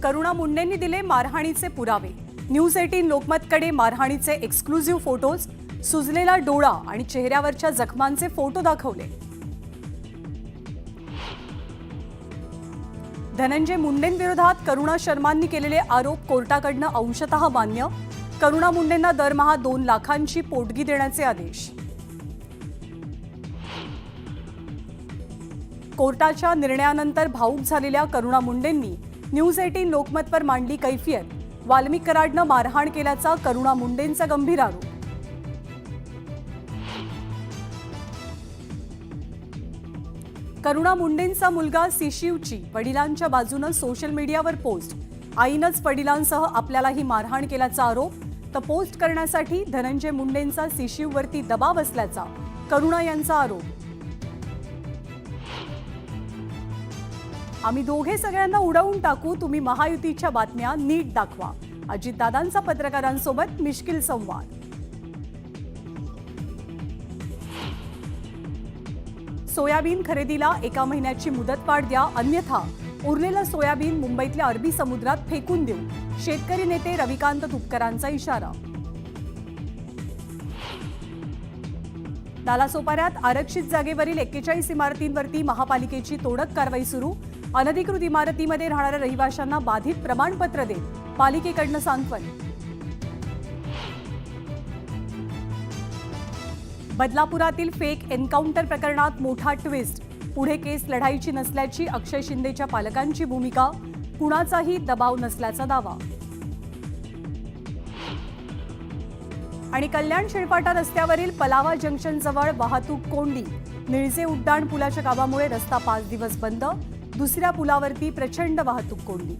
करुणा मुंडेंनी दिले मारहाणीचे पुरावे। News 18 लोकमतकडे मारहाणीचे exclusive photos, सुजलेला डोळा आणि चेहऱ्यावरच्या जखमांचे फोटो दाखवले। धनंजय मुंडेंविरोधात करुणा शर्मांनी केलेले आरोप कोर्टाकडून अंशतः मान्य। करुणा मुंडेंना दरमहा 2 लाखांची पोटगी देण्याचे आदेश। कोर्टाच्या निर्णयानंतर भावूक झालेल्या करुणा मुंडेंनी न्यूज 18 लोकमतवर मांडली कैफियत। वाल्मिक कराडनं मारहाण केल्याचा करुणा मुंडेंचा गंभीर आरोप। करुणा मुंडेंचा मुलगा सिशिवची वडिलांच्या बाजूने सोशल मीडियावर पोस्ट। आईनंच वडिलांसह आपल्यालाही मारहाण केल्याचा आरोप। तर पोस्ट करण्यासाठी धनंजय मुंडेंचा सिशिववरती दबाव असल्याचा करुणा यांचा आरोप। आम्ही दोघे सगळ्यांना उडवून टाकू, तुम्ही महायुतीच्या बातम्या नीट दाखवा। अजितदादांचा पत्रकारांसोबत मिश्किल संवाद। सोयाबीन खरेदीला 1 महिन्याची मुदतवाढ द्या, अन्यथा उरलेलं सोयाबीन मुंबईतल्या अरबी समुद्रात फेकून देऊ, शेतकरी नेते रविकांत तुपकरांचा इशारा। नालासोपाऱ्यात आरक्षित जागेवरील 41 इमारतींवरती महापालिकेची तोडक कारवाई सुरू। अनधिकृत इमारतीमध्ये राहणाऱ्या रहिवाशांना बाधित प्रमाणपत्र देत पालिकेकडून सांत्वन। बदलापुरातील फेक एन्काउंटर प्रकरणात मोठा ट्विस्ट। पुढे केस लढायची नसल्याची अक्षय शिंदेच्या पालकांची भूमिका, कुणाचाही दबाव नसल्याचा दावा। आणि कल्याण शिळफाटा रस्त्यावरील पलावा जंक्शन जवळ वाहतूक कोंडी। निळजे उड्डाण पुलाच्या कामामुळे रस्ता 5 दिवस बंद। दुसऱ्या पुलावरती प्रचंड वाहतूक कोंडी।